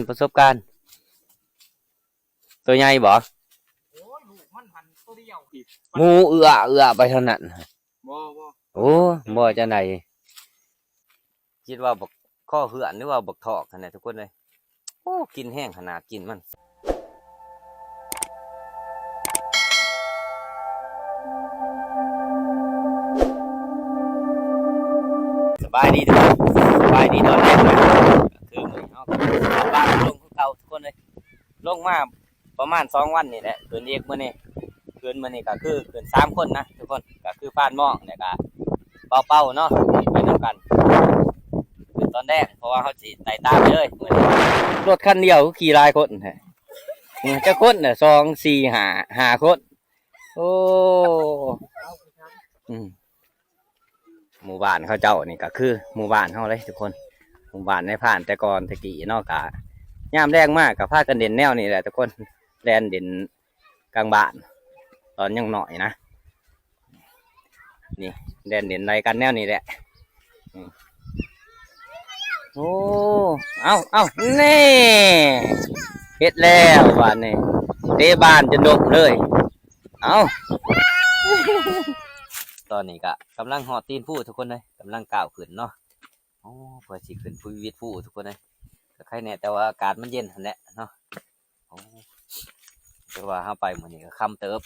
ประสบการณ์ตัวใหญ่บ่โอ้ยลูกมันหันตัวเดียวอีก งูเอื้อไปเท่านั้นบ่ โอ้บ่จะไหนคิดว่าบักข้อเหือนหรือว่าบักทอกขนาดทุกคนเลยโอ้กินแห้งขนาดกินมันสบายดีทุกคนสบายดีตอนแรกเลยคือมือเอาบ้านลงเก่าทุกคนเลยลงมาประมาณ2 วันนี่แหละคืนเอกมื้อนี้คืนมื้อนี้ก็คือคืน3 คนนะทุกคนก็คือฟ้านม่องเนี่ยก็เป้าเนาะไปนำกันคือตอนแรกเพราะว่าเขาสิไต่ตามไปเลยมื้อนี้รถคันเดียวขี่หลายคนแท้จะคนน่ะ2 4 5คนโอ้หมู่บ้านเขาเจ้านี่ก็คือหมู่บ้านเขาเลยทุกคนหมู่บ้านในผ่านแต่ก่อนตะกี้เนาะกะยามแรงมากกับพากันเด่นแนวนี่แหละทุกคนแลนเด่นกลางบ้านตอนยังหน่อยนะนี่แลนเด่นไรกันแนวนี่แหละโอ้เอาแน่เฮ็ดแล้วบ้านนี่เตะบ้านจะดกเลยเอาตอนนี้ก็กำลังหอดตีนผู้ทุกคนเลยกำลังก้าวขึ้นเนาะโอ้เพื่อสิขึ้นผู้วิทย์ผู้ทุกคนเลยก็ใครเนี่ยแต่ว่าอากาศมันเย็นนั่นแหละเนาะโอ้แต่ว่าเข้าไปเหมือนนี่ก็ค่ำเติบ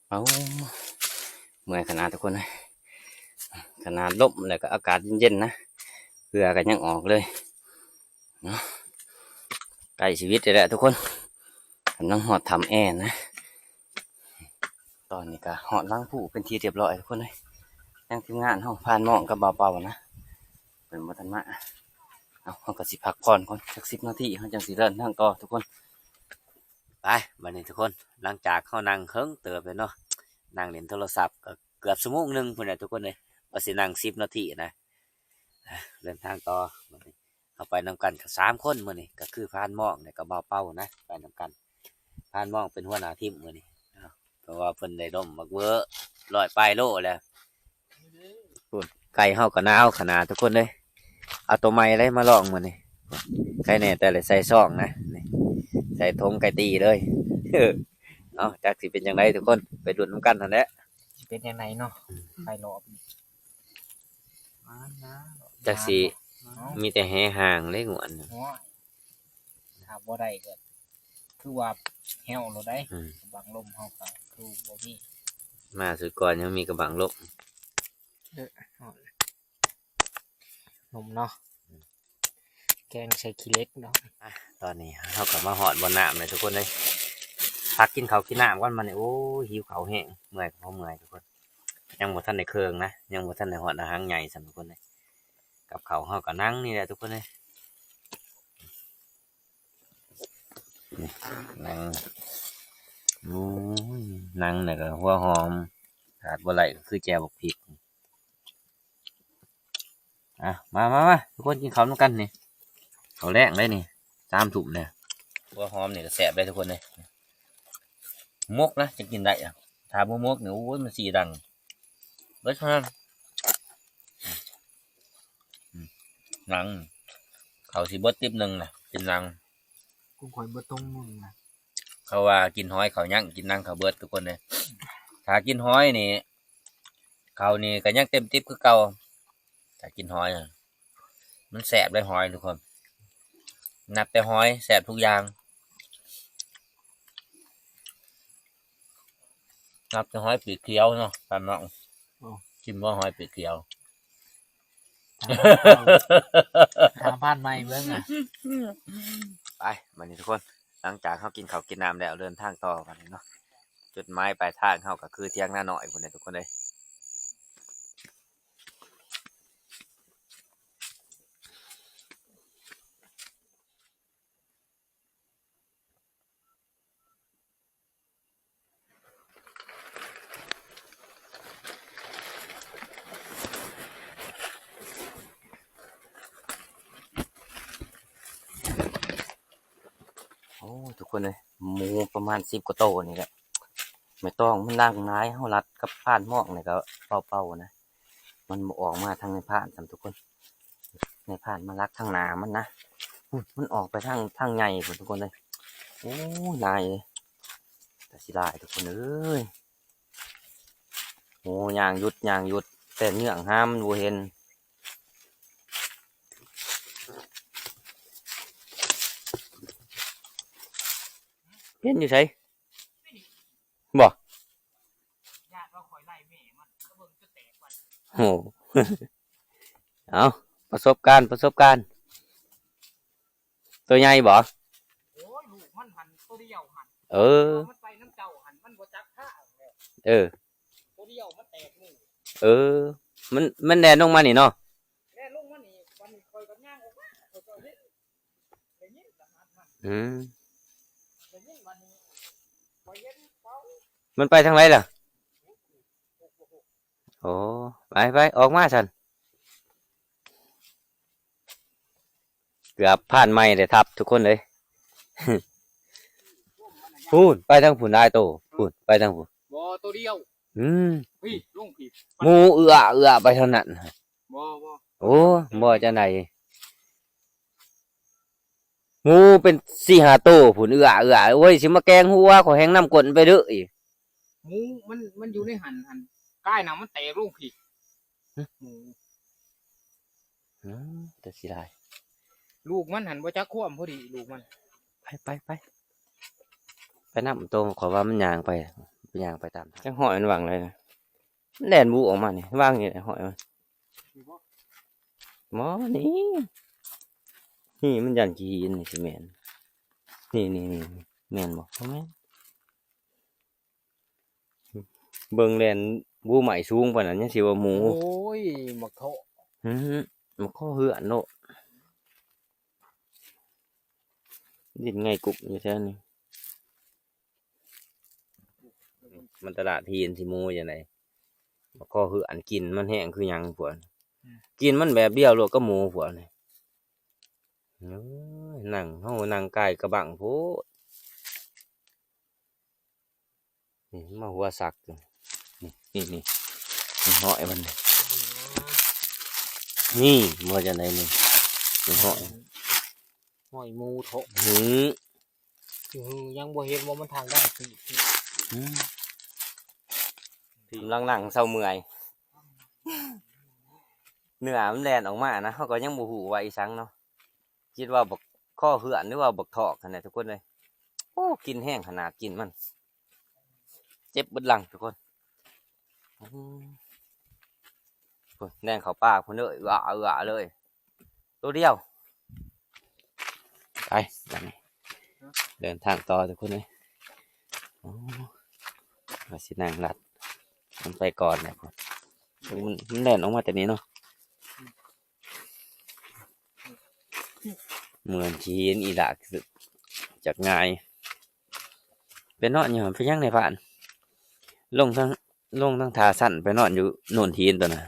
เอาเมื่อยขนาดทุกคนเลยขนาดลมเลยก็อากาศเย็นๆนะเพื่อกันยังออกเลยเนาะใกล้ชีวิตเลยแหละทุกคนกำลังหอดทำแอร์นะตอนนี้ก็หอดล้างผู้เป็นทีเรียบร้อยทุกคนเลยยังทีมงานห้องพานมองกับเบาๆนะเป็นวัฒนธรรมเอาก็สิพักผ่อนก่อนสัก10 นาทีเขาจังสิเริ่มทางต่อทุกคนไปวันนี้ทุกคนหลังจากเขานั่งเฮิงเติบเลยเนาะนั่งเล่นโทรศัพท์ก็เกือบชั่วโมงนึงคนไหนทุกคนเลยว่าสินั่ง10 นาทีนะเดินทางต่อเอาไปนำกันกับ3 คนมื้อนี้ก็คือพานมองเนี่ยกับเบาเป้านะไปนำกันพานมองเป็นหัวหน้าทีมมื้อนี้เพราะว่าเพิ่นได้ร่มมักเวอร์100 ปลายโลแล้วไก่เฮาก็หนาวขนาดทุกคนเลยเอาตัวใหม่เลยมาลองมื้อนี้ไก่เนี่ยแต่ละใส่ซองนะใส่ทงไก่ตีเลยเอาจากสิเป็นยังไงทุกคนไปดูน้ำกันทันแหละสิเป็นยังไงเนาะไปรอบจากสิมีแต่แห่ห่างเลยงวนถ้าบ่ได้ก็คือว่าแห้วเราได้บางลมเฮาก็คือบ่มีมาสุดก่อนยังมีกระบังลบนมเนาะแกงใส่ขี้เล็กเนาะตอนนี้เขาก็มาหอดบนน้ำเลยทุกคนเลยพักกินเขากินน้ำก่อนมันเนี่ยโอ้หิวเขาแห้งเมื่อยเขาเมื่อยทุกคนยังหมดท่านในเครื่องนะยังหมดท่านในหอดอาหารใหญ่สำหรับทุกคนเลยกับเขาเขาก็นั่งนี่แหละทุกคนเลยนั่งนั่งเนี่ยก็หัวหอมขาดบ่ไหลก็คือแจวบกพริกมาทุกคนกินข้าวด้วยกันนี่เขาแรกเลยนี่3 ถุงเนี่ยหัวหอมเนี่ยแสบเลยทุกคนเลยมกนะจะกินได้อะถ้าบ่มกเนี่ยโอ้ยมันสีดังเบิดเท่านั้นนังเขาสีเบิดติ๊บ1นะเป็นนังกูคอยเบิดตรงมึงนะเขาว่ากินหอยเขายั่งกินนังเขาเบิดทุกคนเลยถ้ากินหอยนี่เขานี่ก็ยังเต็มติ๊บคือเก่าถ้ากินหอยมันแสบเลยหอยทุกคนนับแต่หอยแสบทุกอย่างนับแต่หอยปีกเขียวเนาะตามน้องชิมว่าหอยปีกเขียวทางบ้านใหม่เบิ่งอ่ะไปวันนี้ทุกคนหลังจากเขากินข้าวกินน้ำแล้วเดินทางต่อกันเนาะจุดหมายปลายทางเขาก็คือเที่ยงหน้าหน่อยคนนี้ทุกคนเลยทุกคนเลยหมูประมาณ10 กว่าโตนี่แหละไม่ต้องมันนั่งนายเขารัดกับผ่านหม้องเนี่ยก็เป่าๆนะมันออกมาทางในผ่านสำทุกคน ในผ่านมาลักทางหนามันนะอุ๊ยมันออกไปทางใหญ่หมดทุกคนเลยโอ้นายเลยแต่สิได้ทุกคนเอ้ยโอ้ยางหยุดแต่เนื้องห้ามดูเห็นเห็นอยู่ใช่บ่ ญาติว่าคอยไล่แม่มันก็เบิ่งจะแตกก่อน โอ้ เอาประสบการณ์ตัวใหญ่บ่ โอ้ยลูกมันหันตัวเดียวหัน เออ มันไปน้ำเจ้าหันมันบ่จักท่าแล้ว เออ ตัวเดียวมันแตกมือ เออ มันแดนลงมานี่เนาะ แน่ลุงมันนี่วันนี้คอยกับย่างออกมาคอยก็เห็นได้ยินทหารมัน อืม ได้ยินวันนี้คอยเห็นเขา มันไปทางไหนล่ะ โอ้ไปออกมาสันเกือบผ่านไม่เลยทับทุกคนเลย พูดไปทางผุนได้โตพูดไปทางผุน บ่ตัวเดียว อืม พี่ลุงพี่ งูเอือไปเท่านั้น บ่ โอ้บ่จะไหนงูเป็น4-5โตผุนเอือโอ้ยสิมาแกงหัวขอแห้งน้ำกลนไปเด้ออีก หมูมันอยู่ในหันใกล้น่ะมันแตกลุงพี่หมู แต่สิได้ ลูกมันหันบ่จักควมพอดีลูกมัน ไปน้ำโตขอว่ามันยางไปตามทางจังหอยมันวางเลยนะมันแดนบูออกมานี่วางนี่แหละหอยมันหมอนี่มันยันกีนนี่สิแมนนี่แมนบอกเขาแมนเบิ่งแดนบูใหม่สูงปานนั้นยังสิว่าหมู โอ้ยบักเถาะ มันข้อเหือนโนดินไงกุบอยู่แท้นี่มันตลาดทีนสิหมูอย่างไรมันข้อเหือนกินมันแห้งคือหยังพวกกินมันแบบเดียวโลกก็หมูพวกนี่นั่งเฮานั่งใกล้กระบังโพดนี่มาหัวสักนี่หอยมันนี่มาจากไหนนี่หอย หอยหมูเถาะ หืม ยังบ่เห็นว่ามันทางได้สิ กำลังนั่งเศร้าเมื่อยเนื้อมันแลนออกมานะเขาก็ยังบ่หูว่าอีสังเนาะคิดว่าบักข้อเหือนหรือว่าบักถอกขนาดทุกคนเลยโอ้กินแห้งขนาดกินมันเจ็บเบึดหลังทุกคนแดงเขาปากคนเลยเลยตัวเดียวไปเดินทางต่อทุกคนเลยมาสินางรัดมันไปก่อนเนี่ยมันแล่นออกมาแต่นี้เนาะเหมือนชีนอีหลักจากง่ายไปนอนอยู่ไปยังในผ่านลงทั้งทาสั้นไปนอนอยู่โน่นทีนตัวน่ะ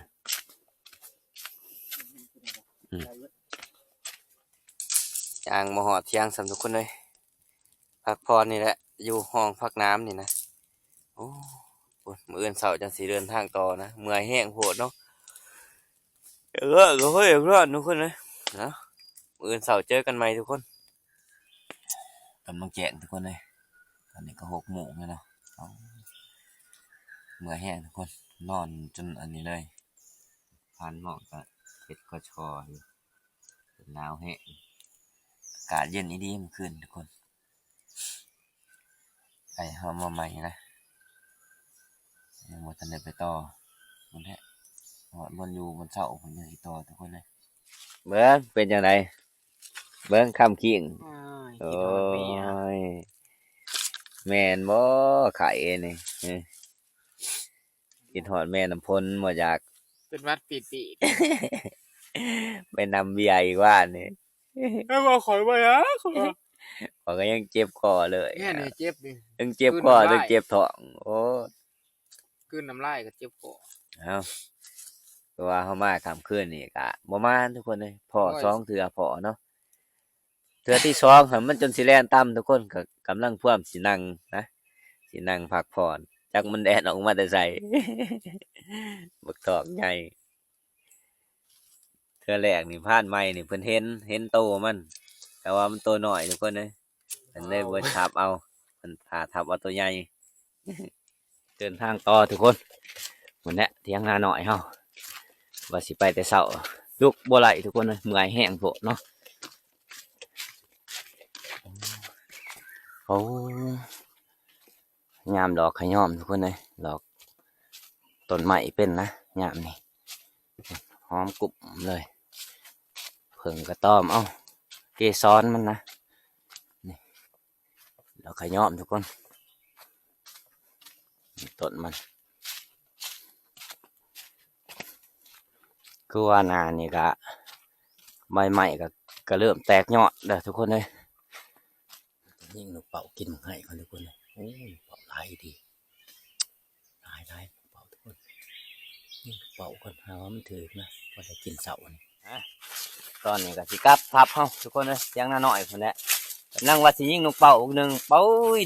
ยางมาหอดเที่ยงสำหรับทุกคนเลยพักพรนี่แหละอยู่ห้องพักน้ำนี่นะโอ้มื้ออื่นเสาร์จังสีเดินทางต่อนะเมื่อยแห้งโหดเนาะก็เฮ้ยรอดทุกคนเลยนะมื้ออื่นเสาร์เจอกันใหม่ทุกคนกำลังแจกทุกคนเลยตอนนี้ก็6 โมงแล้วเนาะเมื่อยแห้งทุกคนนอนจนอันนี้เลยพันหมอกก็เห็ดก็ชออยู่หนาวแห้งอากาศเย็นดีๆมันขึ้นทุกคนไปหามาใหม่นะยังบ่ทันได้ไปต่อมันแท้มันอยู่บนเสาผมยังสิต่อทุกคนเลยเบิ้งเป็นยังไงเบิ้งคำเคียงโอ้ยแม่นบ่ไข่นี่กินหอดแม่น้ำพลมาจาก เป็นวัดปี ไปนำเบียร์อีกว่านี่ แล้วมาขอยไว้ฮะ เขาก็ยังเจ็บคอเลย เนี่ยเจ็บดิ ยังเจ็บคอยังเจ็บท้องโอ้ ขึ้นน้ำลายก็เจ็บคอ เอาตัวเขามาคำคืนนี่กะบ่มาทุกคนเลยพอ2 เทื่อพอเนาะเทื่อที่2ค่ะมันจนสิแล่นต่ำทุกคนก็กำลังพ่วมสินั่งนะสินั่งพักผ่อนจักมันแดดออกมาแต่ใส่ บักทอกใหญ่ ทื่อแรกนี่ผ่านใหม่นี่เพิ่นเห็นโตมัน แต่ว่ามันตัวน้อยทุกคนเลยเพิ่นเลยบ่ทับเอาเพิ่นพาทับเอาตัวใหญ่ เดินทางต่อทุกคนหมดแล้วเที่ยงนาหน่อยเฮาว่าสิไปแต่เช้าลุกบ่ไหลทุกคนเลยเมื่อยแห้งโพดเนาะโอ้ยามดอกขย้อมทุกคนเลยดอกต้นไม้เป็นนะยามนี่หอมกลุ่มเลยเพิ่งกระต้อมเอ้าเกสรมันนะนี่ดอกขย้อมทุกคนต้นมันคือว่านานี่ก็ใบใหม่ก็เริ่มแตกยอดเด้อทุกคนเลยยิ่งนกเป่ากินให้คนทุกคนเลยโอ้ยเป่าลายดีลายเป่าทุกคนยิ่งเป่าคนหาว่ามันถือนะว่าจะกินเสานี่ตอนนี้ก็สิกลับพับเฮาทุกคนเลยยังน้าหน่อยคนนี้นั่งว่าสิยิ่งนกเป่าหนึ่งเป่า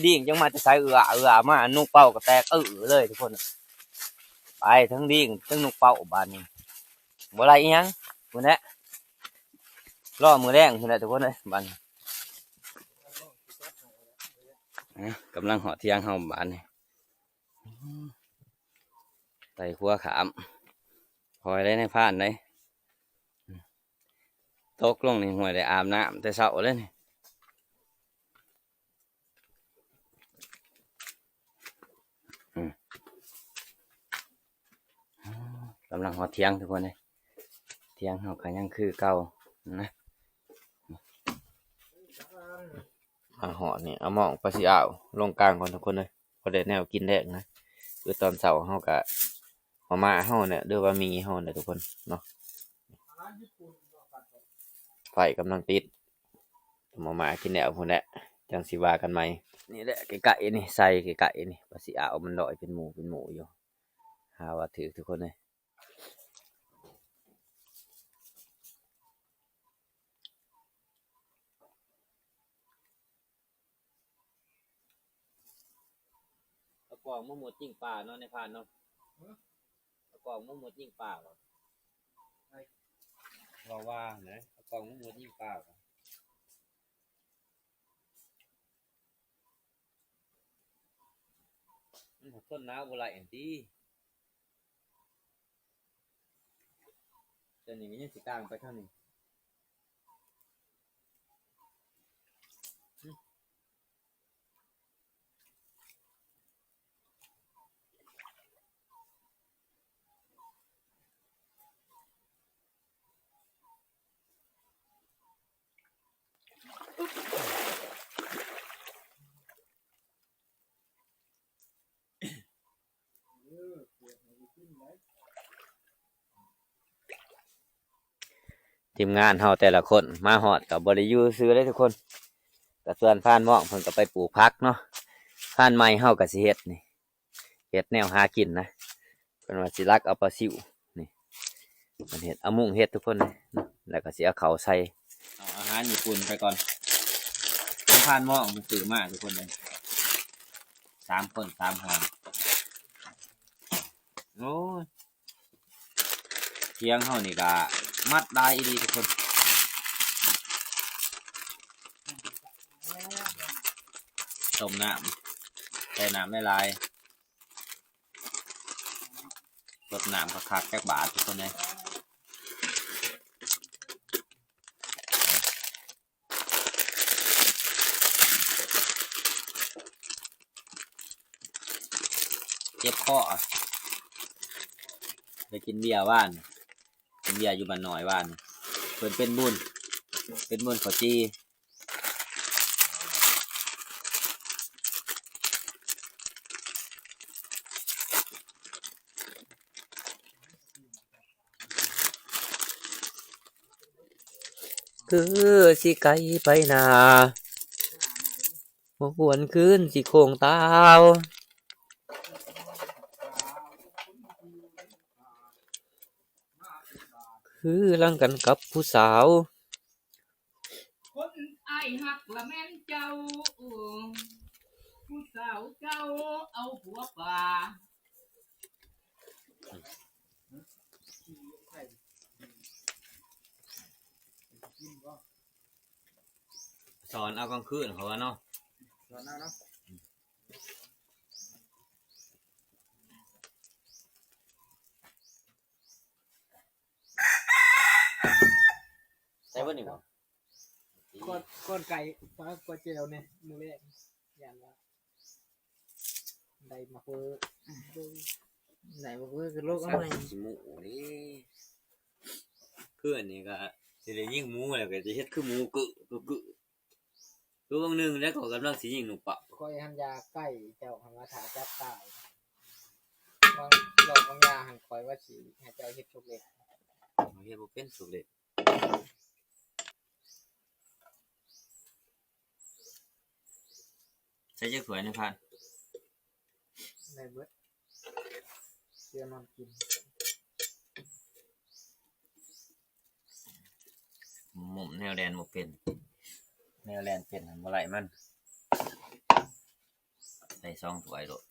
ดิ่งจังมาจะใส่เอือมานกเป่าก็แตกเลยทุกคนไปทั้งดิ่งทั้งนกเป่าบานนี้บ่ไรยังคนนี้รอมือแรงคนนี้ทุกคนเลยบานกำลังหอเทียงเฮาบานนี่ไต่ขัวขามคอยได้ในผ่านได้ตกลงนี่ห่วยได้อาบน้ำแต่เช้าเลยนี่กำลังหอเทียงทุกคนเลยเทียงเฮาก็ยังคือเก่านะมาหอนี่เอาหม้องปลาซิอ่าวลงกลางก่อนทุกคนเลยพอได้แนวกินแดกนะคือตอนเช้าเฮาก็มาเฮาเนี่ยเรียกว่ามีเฮาเนี่ยทุกคนเนาะไฟกำลังติดมากินแนวพวกนี้จังสิว่ากันไหมนี่แหละไก่นี่ใส่ไก่นี่ปลาซิอ่าวมันลอยเป็นหมูอยู่หาว่าถือทุกคนเลยกองมะม่วงจิ้งป่าเนาะในพานเนาะกองมะม่วงจิ้งป่าว่านะกองมะม่วงจิ้งป่าต้นน้ำโบราณอย่างที่จะอย่างนี้สิกลางไปเท่านี้ทีมงานเฮาแต่ละคนมาหอดกับบริยูซื้อได้ทุกคนแต่ส่วนพานมองเพิ่นก็ไปปลูกพักเนาะพานไม้เฮากับสิเฮ็ดนี่เฮ็ดแนวหากินนะเป็นว่าสิรักเอาปลาซิวนี่มันเฮ็ดเอามุ้งเฮ็ดทุกคนเลยแล้วก็สิเอาเขาใส่เอาอาหารญี่ปุ่นไปก่อนพานมองมันซื้อมาทุกคนเลย3 คน3 ห่อโอ้ยเที่ยงเฮานี่ก็มัดได้ดีทุกคนต้มน้ำใส่น้ำไม่ลายรดน้ำก็คักแก๊กบาททุกคนเลยเจ็บคอไปกินเบียร์ว่านกินเบียร์อยู่บ้านหน่อยว่านเพิ่นเป็นบุญขอจีคือสิไกลไปนาบ่หวนคืนสิโคงตาวคือลังกันกับผู้สาวคนอ้ายหักละแม่นเจ้าผู้สาวเจ้าเอาหัวป่า สอนเอากลางคืนเขาว่าเนาะ สอนเอาเนาะ ใช่ป่ะนี่บ่ ก้อนไก่ฟ้าก้อนเจลเนี่ยมือแรกยันว่าได้มาเพื่อได้มาเพื่อคือโลกอะไร สิหมูนี่คืออันนี้ก็สิได้ยิงหมูแล้วก็จะเฮ็ดคือหมูกึคือบางนึงแล้วก็กำลังสิยิงหนูปะ คอยหันยาใกล้เจ้าหันมาถาจับตายบางหลอกบางยาหันคอยว่าสีให้เจ้าเฮ็ดชุกเล็ก เฮ็ดบ่เป็นสุดเลยใช้จักถ้วยนะพัน ได้เบิดเชื่อนอนกิน หมุมแนวแดนบ่เป็นแนวแดนเป็นบ่ไหลมันใส่2ถ้วยโดด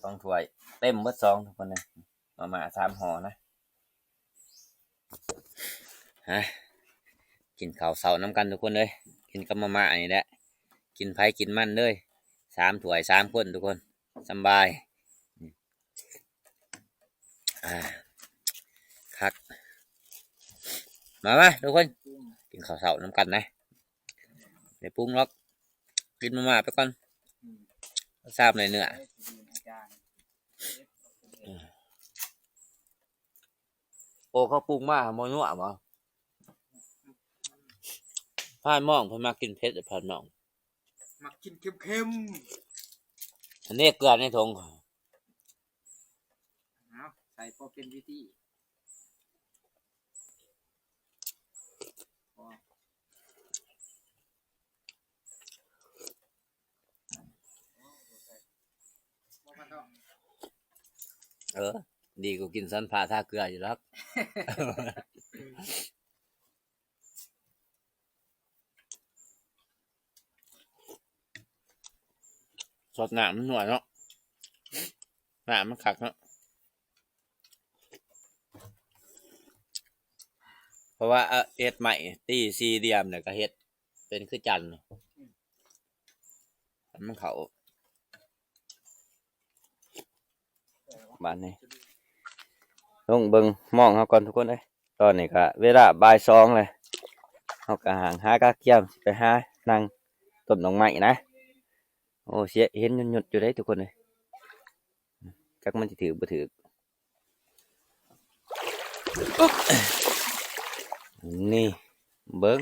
2ถ้วยเต็มเบิด2ทุกคนเลยมา3ห่อนะฮะกินข้าวเช้าน้ำกันทุกคนเลยกินกับมาอันนี้แหละกินไผกินมันเลย3ถ้วย3คนทุกคนสำบายคักมาทุกคนกินข้าวเช้าน้ำกันนะเดี๋ยวปรุงล็อกกินมาไปก่อนทราบเลยเนื้อโอ้เขาปรุงมาโมนัวบ่ผ่านหม่องเพิ่นมากินเผ็ดแต่ผ่านหม่อง มักกินเค็ม อันนี้เกลือในถุง ๆเอาใส่พอเป็นวิธีมันต้อง ดีกว่ากินสันผ่าท่าเกลืออยู่แล้วสดหนามมันหน่วยเนาะหนามมันขักเนาะเพราะว่าเฮ็ดใหม่ตีสี่เหลี่ยมเนี่ยก็เฮ็ดเป็นคือจันทร์มันเขาบ้านนี้ลงเบิ่งมองเขาก่อนทุกคนเลยตอนนี้ก็เวลาบ่าย2เลยเขาก็หากะเกียมไปหานั่งต้นดอกไม้นะโอ้เสียเห็นหยุดอยู่ได้ทุกคนเลยจักมันสิถือบ่ถือนี่เบิ่ง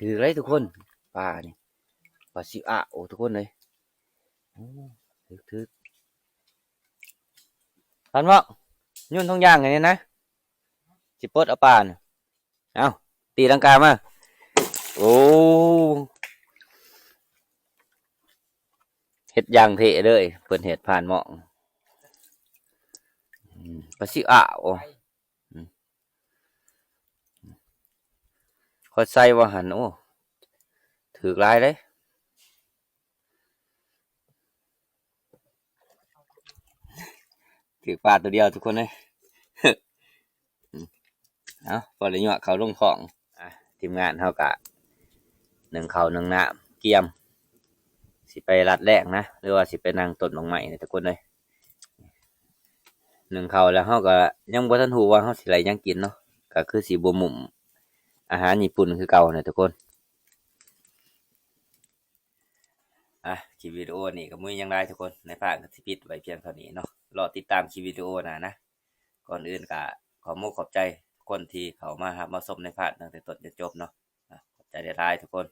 ถือเลยทุกคนปลานี่ปลาซิอะโอ้ทุกคนเลยถือทันบ่ยุ่นทองย่างไงเนี่ยนะสิปลดเอาปลาน่ะเอาตีลังกามาโอ้เฮ็ดย่างเทเลยเพิ่นเฮ็ดผ่านหม้องปลาซิอะโอ้ขอใส่ว่าหันโอ้ถือลายเลยถือปลาตัวเดียวทุกคนเลย เอาพอเลยเหยาะเขาลงของทีมงานเขากะ1เขา1น้ำเกียมสิไปรัดแรกนะหรือว่าสิไปนั่งต้นดอกไม้เนี่ยทุกคนเลย1เขาแล้วเขาก็ยังบ่ทันรู้ว่าเขาสิอะไรยังกินเนาะก็คือสิบ่หมุ่มอาหารญี่ปุ่นคือเก่าเนี่ยทุกคนคลิปวิดีโอนี่ก็มือยังได้ทุกคนในภาคสิปิดไว้เพียงเท่านี้เนาะรอติดตามคลิปวิดีโอนะก่อนอื่นก็ขอบใจคนที่เขามาชมในภาคตั้งแต่ต้นจนจบเนาะขอบใจหลายๆทุกคน